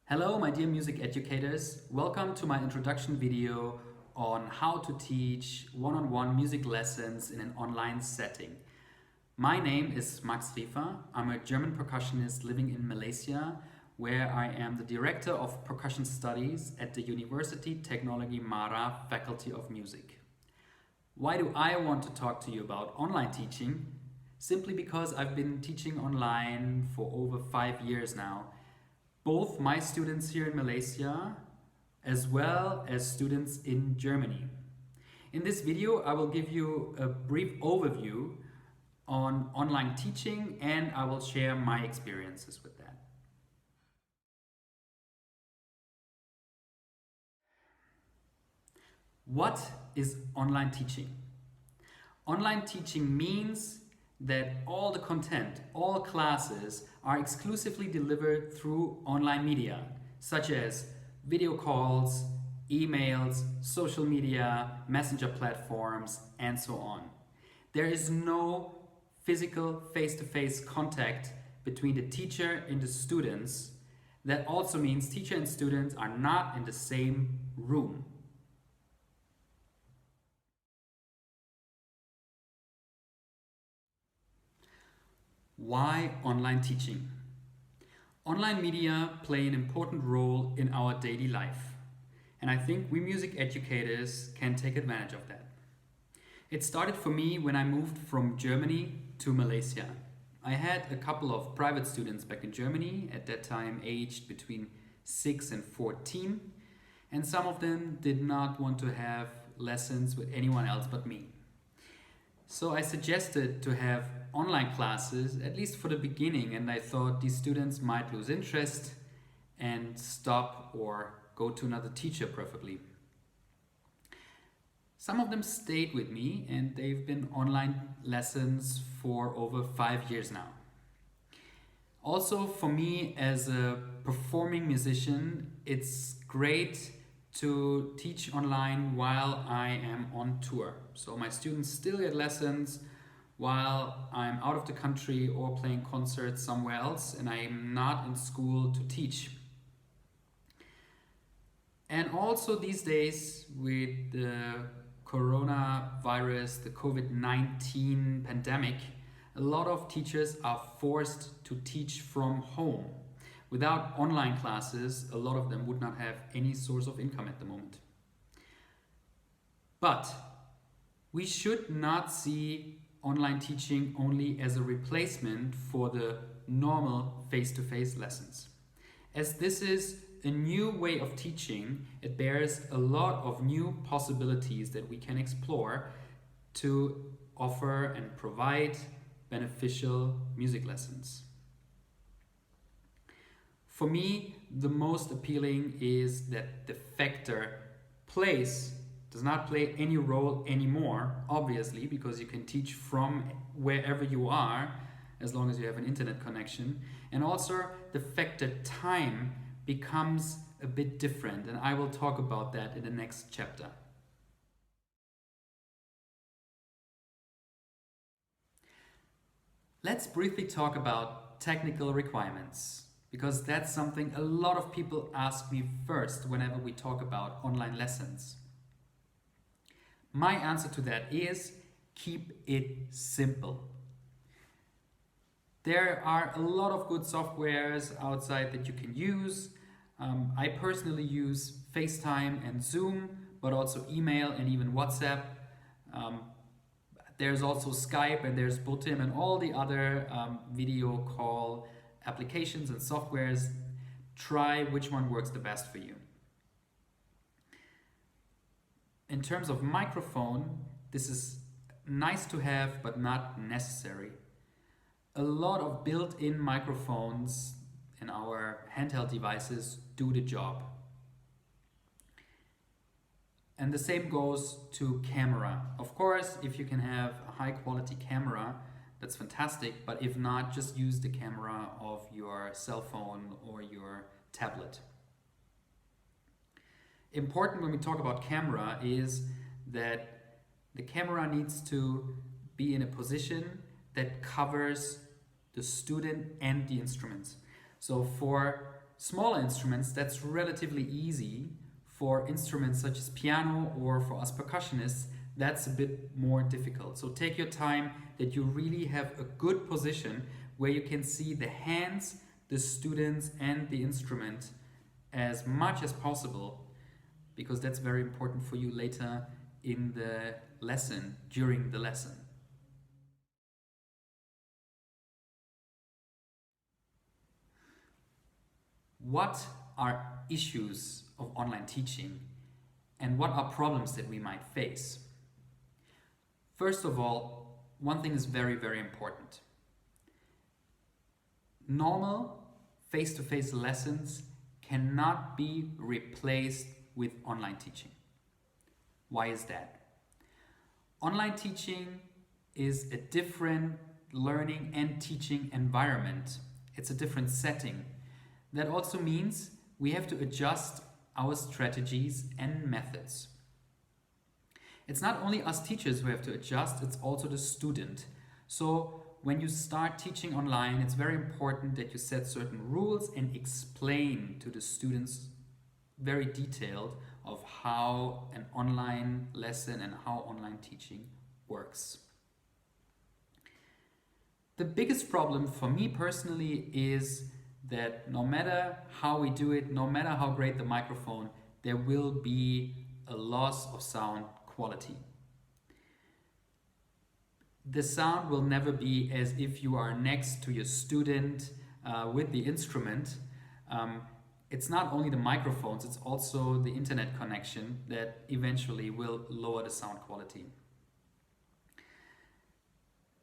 Hello, my dear music educators. Welcome to my introduction video on how to teach one-on-one music lessons in an online setting. My name is Max Riefer. I'm a German percussionist living in Malaysia, where I am the Director of Percussion Studies at the Universiti Teknologi Faculty of Music. Why do I want to talk to you about online teaching? Simply because I've been teaching online for over 5 years now. Both my students here in Malaysia as well as students in Germany. In this video, I will give you a brief overview on online teaching and I will share my experiences with that. What is online teaching? Online teaching means that all the content, all classes are exclusively delivered through online media, such as video calls, emails, social media, messenger platforms, and so on. There is no physical face-to-face contact between the teacher and the students. That also means teacher and students are not in the same room. Why online teaching? Online media play an important role in our daily life, and I think we music educators can take advantage of that. It started for me when I moved from Germany to Malaysia. I had a couple of private students back in Germany, at that time aged between 6 and 14, and some of them did not want to have lessons with anyone else but me. So I suggested to have online classes, at least for the beginning, and I thought these students might lose interest and stop or go to another teacher preferably. Some of them stayed with me and they've been online lessons for over 5 years now. Also for me as a performing musician, it's great to teach online while I am on tour. So my students still get lessons while I'm out of the country or playing concerts somewhere else and I am not in school to teach. And also these days with the coronavirus, the COVID-19 pandemic, a lot of teachers are forced to teach from home. Without online classes, a lot of them would not have any source of income at the moment. But we should not see online teaching only as a replacement for the normal face-to-face lessons. As this is a new way of teaching, it bears a lot of new possibilities that we can explore to offer and provide beneficial music lessons. For me, the most appealing is that the factor place does not play any role anymore, obviously, because you can teach from wherever you are, as long as you have an internet connection. And also the factor time becomes a bit different, and I will talk about that in the next chapter. Let's briefly talk about technical requirements, because that's something a lot of people ask me first whenever we talk about online lessons. My answer to that is keep it simple. There are a lot of good softwares outside that you can use. I personally use FaceTime and Zoom, but also email and even WhatsApp. There's also Skype and there's Butim and all the other video call applications and softwares. Try which one works the best for you. In terms of microphone, this is nice to have but not necessary. A lot of built-in microphones in our handheld devices do the job. And the same goes to camera. Of course, if you can have a high quality camera, that's fantastic, but if not, just use the camera of your cell phone or your tablet. Important when we talk about camera is that the camera needs to be in a position that covers the student and the instruments. So for smaller instruments, that's relatively easy. For instruments such as piano or for us percussionists, that's a bit more difficult. So take your time that you really have a good position where you can see the hands, the students and the instrument as much as possible, because that's very important for you later in the lesson, during the lesson. What are issues of online teaching and what are problems that we might face? First of all, one thing is very, very important. Normal face-to-face lessons cannot be replaced with online teaching. Why is that? Online teaching is a different learning and teaching environment. It's a different setting. That also means we have to adjust our strategies and methods. It's not only us teachers who have to adjust, it's also the student. So when you start teaching online, it's very important that you set certain rules and explain to the students very detailed of how an online lesson and how online teaching works. The biggest problem for me personally is that no matter how we do it, no matter how great the microphone, there will be a loss of sound quality. The sound will never be as if you are next to your student with the instrument. It's not only the microphones, it's also the internet connection that eventually will lower the sound quality.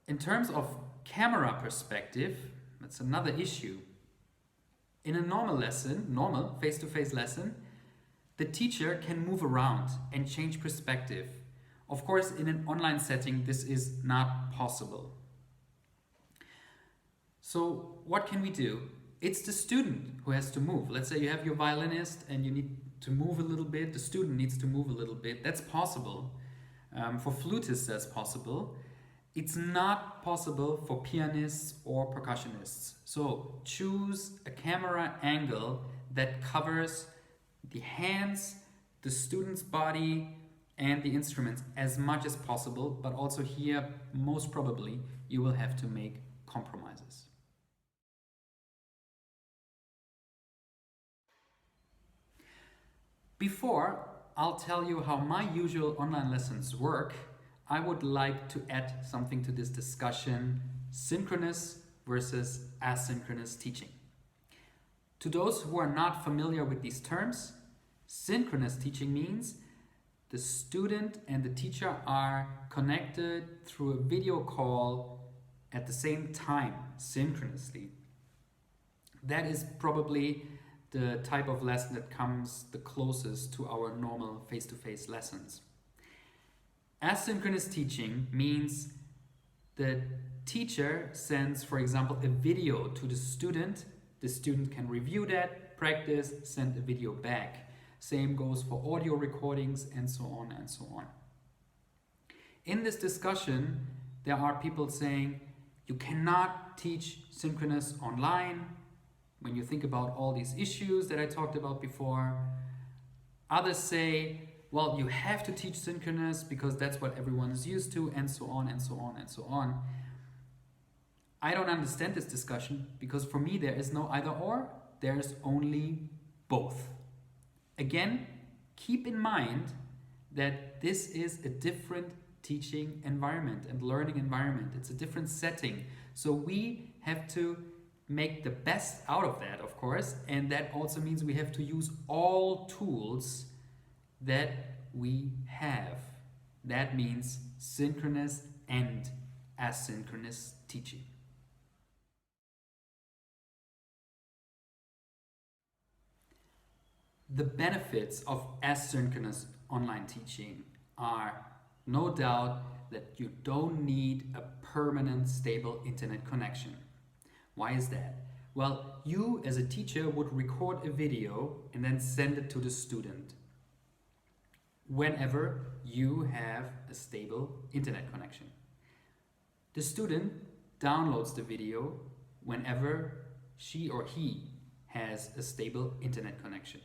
In terms of camera perspective, that's another issue. In a normal lesson, normal face-to-face lesson, the teacher can move around and change perspective. Of course, in an online setting, this is not possible. So what can we do? It's the student who has to move. Let's say you have your violinist and you need to move a little bit. The student needs to move a little bit. That's possible. For flutists, that's possible. It's not possible for pianists or percussionists. So choose a camera angle that covers the hands, the student's body, and the instruments as much as possible, but also here, most probably, you will have to make compromises. Before I'll tell you how my usual online lessons work, I would like to add something to this discussion: synchronous versus asynchronous teaching. To those who are not familiar with these terms, synchronous teaching means the student and the teacher are connected through a video call at the same time, synchronously. That is probably the type of lesson that comes the closest to our normal face-to-face lessons. Asynchronous teaching means the teacher sends, for example, a video to the student can review that, practice, send a video back. Same goes for audio recordings and so on and so on. In this discussion, there are people saying you cannot teach synchronous online when you think about all these issues that I talked about before. Others say, well, you have to teach synchronous because that's what everyone is used to, and so on and so on and so on. I don't understand this discussion because for me there is no either or, there's only both. Again, keep in mind that this is a different teaching environment and learning environment. It's a different setting. So we have to make the best out of that, of course, and that also means we have to use all tools that we have. That means synchronous and asynchronous teaching. The benefits of asynchronous online teaching are no doubt that you don't need a permanent stable internet connection. Why is that? Well, you as a teacher would record a video and then send it to the student whenever you have a stable internet connection. The student downloads the video whenever she or he has a stable internet connection.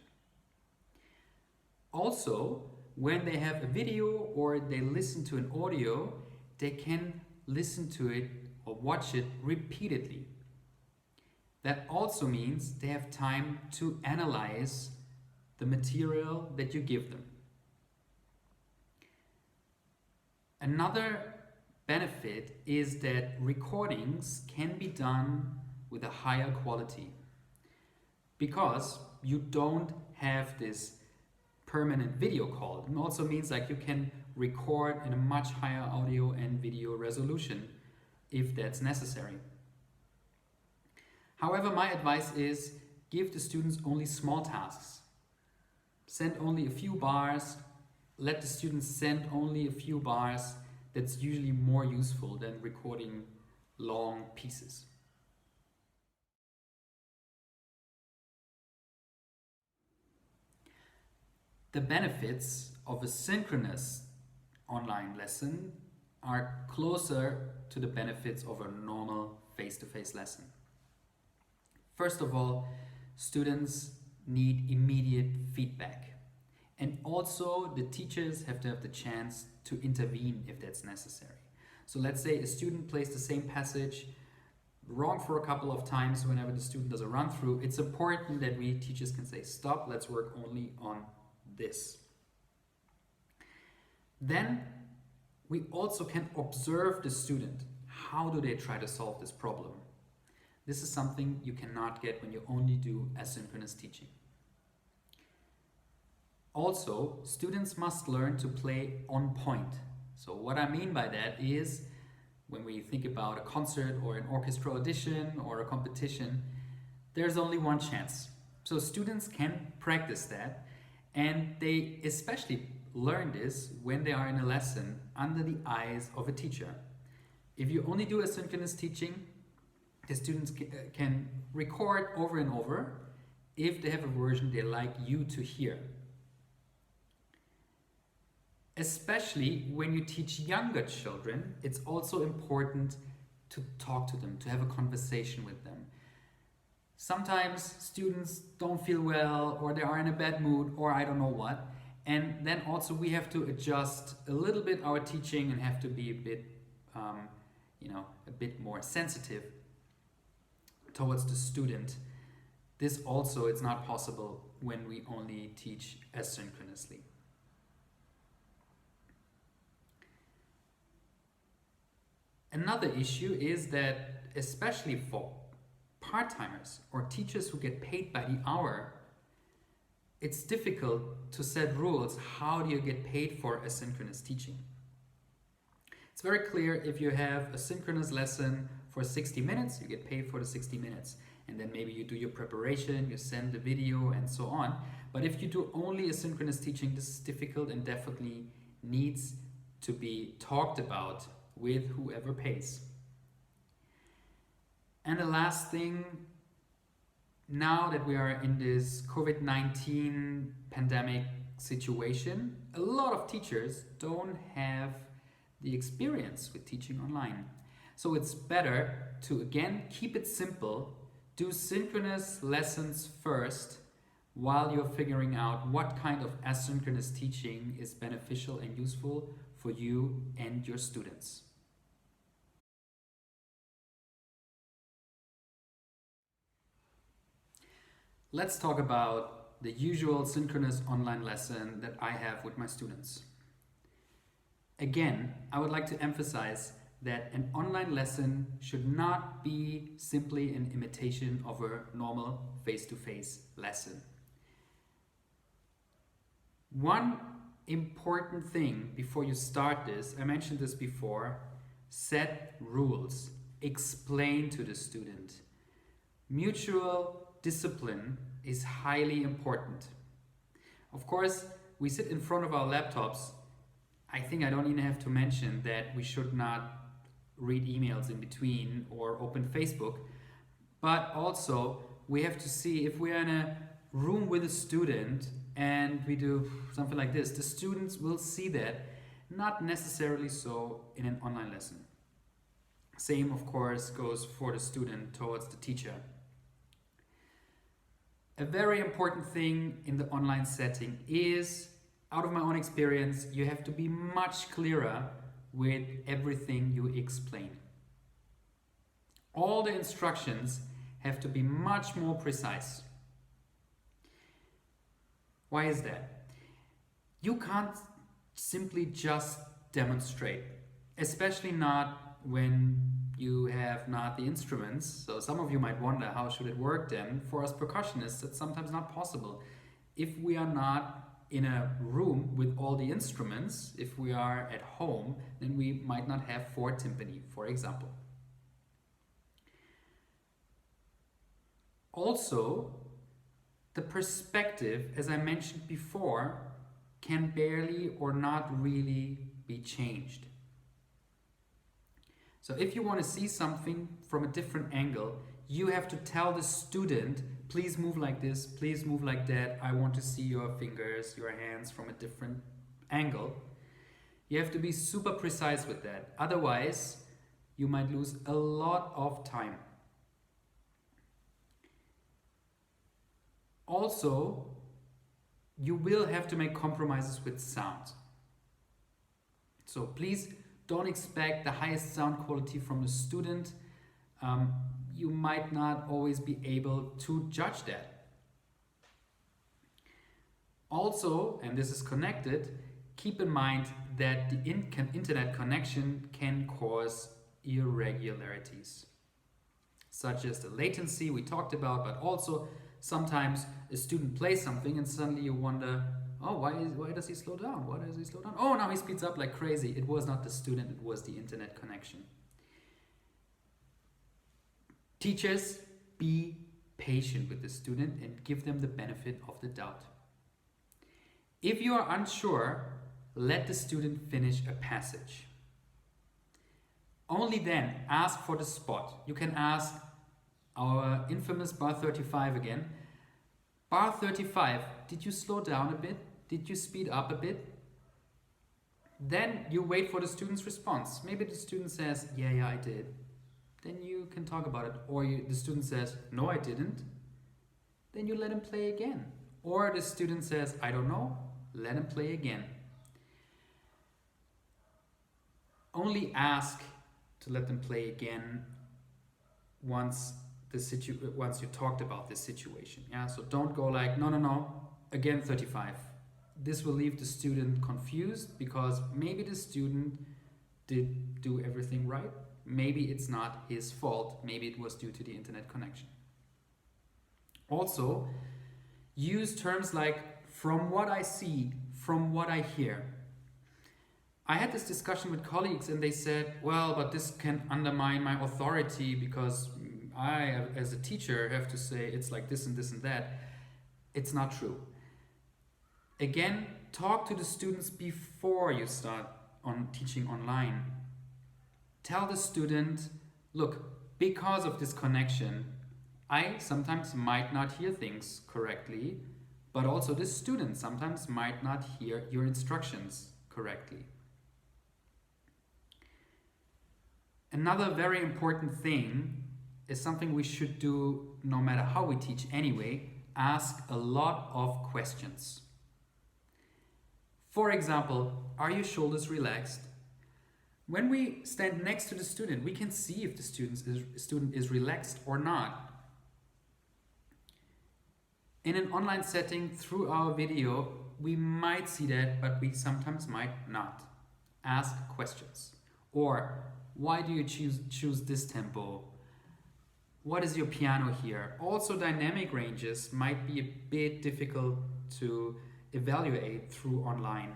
Also, when they have a video or they listen to an audio, they can listen to it or watch it repeatedly. That also means they have time to analyze the material that you give them. Another benefit is that recordings can be done with a higher quality because you don't have this permanent video call. It also means like you can record in a much higher audio and video resolution if that's necessary. However, my advice is give the students only small tasks. Send only a few bars, let the students send only a few bars. That's usually more useful than recording long pieces. The benefits of a synchronous online lesson are closer to the benefits of a normal face-to-face lesson. First of all, students need immediate feedback. And also the teachers have to have the chance to intervene if that's necessary. So let's say a student plays the same passage wrong for a couple of times whenever the student does a run through. It's important that we teachers can say, stop, let's work only on this. Then we also can observe the student. How do they try to solve this problem? This is something you cannot get when you only do asynchronous teaching. Also, students must learn to play on point. So what I mean by that is when we think about a concert or an orchestra audition or a competition, there's only one chance. So students can practice that, and they especially learn this when they are in a lesson under the eyes of a teacher. If you only do asynchronous teaching, the students can record over and over if they have a version they like you to hear. Especially when you teach younger children, it's also important to talk to them, to have a conversation with them. Sometimes students don't feel well, or they are in a bad mood, or I don't know what. And then also we have to adjust a little bit our teaching and have to be a bit more sensitive towards the student. This also is not possible when we only teach asynchronously. Another issue is that, especially for part-timers or teachers who get paid by the hour, it's difficult to set rules. How do you get paid for asynchronous teaching? It's very clear if you have a synchronous lesson for 60 minutes, you get paid for the 60 minutes. And then maybe you do your preparation, you send the video and so on. But if you do only asynchronous teaching, this is difficult and definitely needs to be talked about with whoever pays. And the last thing, now that we are in this COVID-19 pandemic situation, a lot of teachers don't have the experience with teaching online. So it's better to, again, keep it simple, do synchronous lessons first while you're figuring out what kind of asynchronous teaching is beneficial and useful for you and your students. Let's talk about the usual synchronous online lesson that I have with my students. Again, I would like to emphasize that an online lesson should not be simply an imitation of a normal face-to-face lesson. One important thing before you start this, I mentioned this before, set rules, explain to the student. Mutual discipline is highly important. Of course, we sit in front of our laptops. I think I don't even have to mention that we should not read emails in between or open Facebook, but also we have to see if we're in a room with a student and we do something like this, the students will see that, not necessarily so in an online lesson. Same, of course, goes for the student towards the teacher. A very important thing in the online setting is, out of my own experience, you have to be much clearer with everything you explain. All the instructions have to be much more precise. Why is that? You can't simply just demonstrate, especially not when you have not the instruments. So some of you might wonder, how should it work then? For us percussionists, it's sometimes not possible. If we are not in a room with all the instruments, if we are at home, then we might not have 4 timpani, for example. Also, the perspective, as I mentioned before, can barely or not really be changed. So if you want to see something from a different angle, you have to tell the student, please move like this, please move like that. I want to see your fingers, your hands from a different angle. You have to be super precise with that. Otherwise, you might lose a lot of time. Also, you will have to make compromises with sound. So please don't expect the highest sound quality from the student. You might not always be able to judge that. Also, and this is connected, keep in mind that the internet connection can cause irregularities, such as the latency we talked about, but also sometimes a student plays something and suddenly you wonder, oh, why does he slow down? Why does he slow down? Oh, now he speeds up like crazy. It was not the student, it was the internet connection. Teachers, be patient with the student and give them the benefit of the doubt. If you are unsure, let the student finish a passage. Only then ask for the spot. You can ask our infamous bar 35 again. Bar 35, did you slow down a bit? Did you speed up a bit? Then you wait for the student's response. Maybe the student says, yeah, I did. Then you can talk about it. Or the student says, no, I didn't. Then you let him play again. Or the student says, I don't know. Let him play again. Only ask to let them play again once you talked about this situation. Yeah, so don't go like, no, again 35. This will leave the student confused because maybe the student did do everything right. Maybe it's not his fault. Maybe it was due to the internet connection. Also, use terms like from what I see, from what I hear. I had this discussion with colleagues and they said, well, but this can undermine my authority because I, as a teacher, have to say it's like this and this and that. It's not true. Again, talk to the students before you start on teaching online. Tell the student, look, because of this connection, I sometimes might not hear things correctly, but also the student sometimes might not hear your instructions correctly. Another very important thing is something we should do no matter how we teach anyway, ask a lot of questions. For example, are your shoulders relaxed? When we stand next to the student, we can see if the student is relaxed or not. In an online setting, through our video, we might see that, but we sometimes might not. Ask questions. Or, why do you choose this tempo? What is your piano here? Also, dynamic ranges might be a bit difficult to evaluate through online.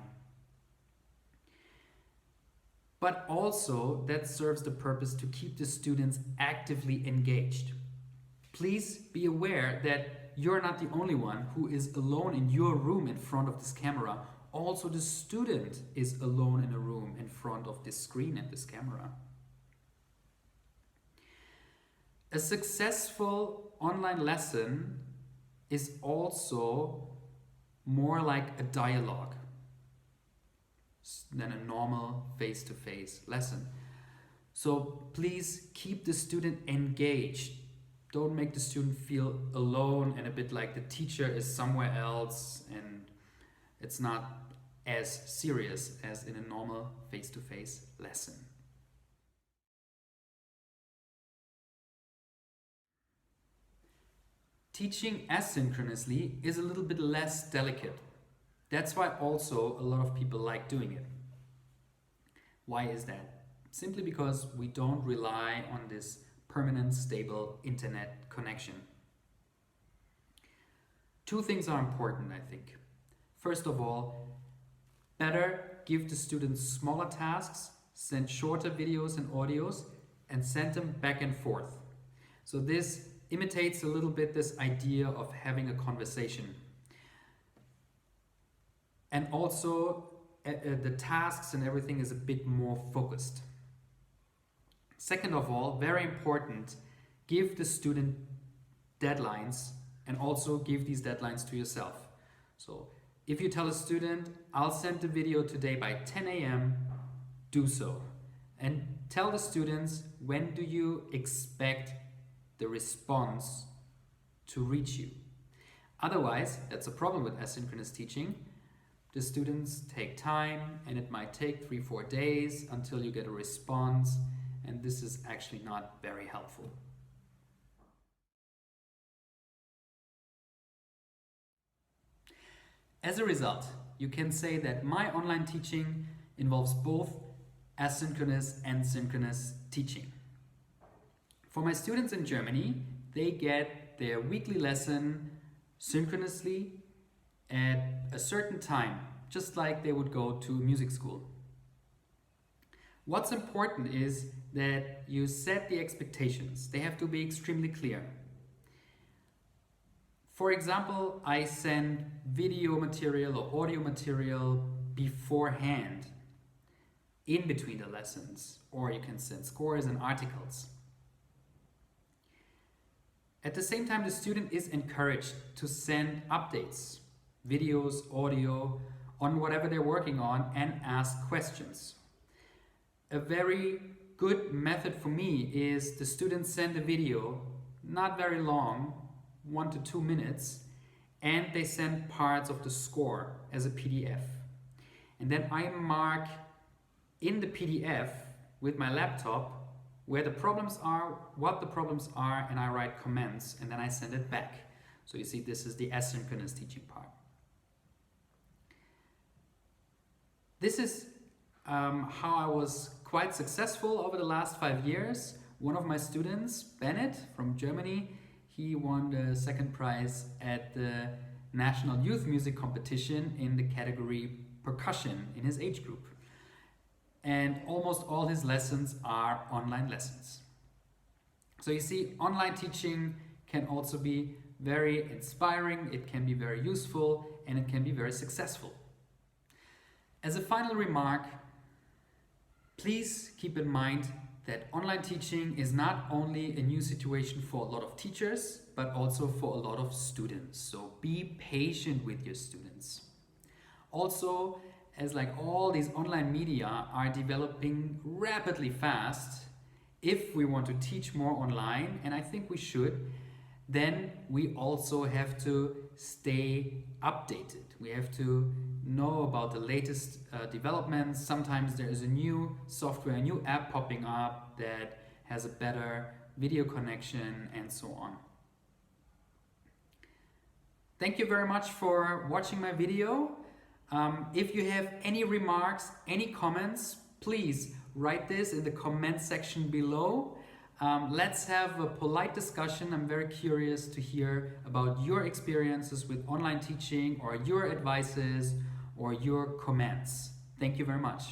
But also, that serves the purpose to keep the students actively engaged. Please be aware that you're not the only one who is alone in your room in front of this camera. Also, the student is alone in a room in front of this screen and this camera. A successful online lesson is also more like a dialogue than a normal face-to-face lesson. So please keep the student engaged. don't make the student feel alone and a bit like the teacher is somewhere else and it's not as serious as in a normal face-to-face lesson. Teaching asynchronously is a little bit less delicate. That's why also a lot of people like doing it. Why is that? Simply because we don't rely on this permanent, stable internet connection. Two things are important, I think. First of all, better give the students smaller tasks, send shorter videos and audios, and send them back and forth. So this imitates a little bit this idea of having a conversation. And also the tasks and everything is a bit more focused. Second of all, very important, give the student deadlines and also give these deadlines to yourself. So if you tell a student, I'll send the video today by 10 a.m., do so. And tell the students, when do you expect the response to reach you? Otherwise, that's a problem with asynchronous teaching. The students take time and it might take 3-4 days until you get a response, and this is actually not very helpful. As a result, you can say that my online teaching involves both asynchronous and synchronous teaching. For my students in Germany, they get their weekly lesson synchronously at a certain time, just like they would go to music school. What's important is that you set the expectations. They have to be extremely clear. For example, I send video material or audio material beforehand, in between the lessons, or you can send scores and articles. At the same time, the student is encouraged to send updates, videos, audio, on whatever they're working on and ask questions. A very good method for me is the students send a video, not very long, 1 to 2 minutes, and they send parts of the score as a PDF. And then I mark in the PDF with my laptop where the problems are, what the problems are, and I write comments, and then I send it back. So you see, this is the asynchronous teaching part. This is how I was quite successful over the last 5 years. One of my students, Bennett from Germany, he won the second prize at the National Youth Music Competition in the category Percussion in his age group. And almost all his lessons are online lessons. So you see, online teaching can also be very inspiring, it can be very useful, and it can be very successful. As a final remark, please keep in mind that online teaching is not only a new situation for a lot of teachers, but also for a lot of students. So be patient with your students. Also, as like all these online media are developing rapidly fast, if we want to teach more online, and I think we should, then we also have to stay updated. We have to know about the latest developments. Sometimes there is a new software, a new app popping up that has a better video connection and so on. Thank you very much for watching my video. If you have any remarks, any comments, please write this in the comment section below. Let's have a polite discussion. I'm very curious to hear about your experiences with online teaching or your advices or your comments. Thank you very much.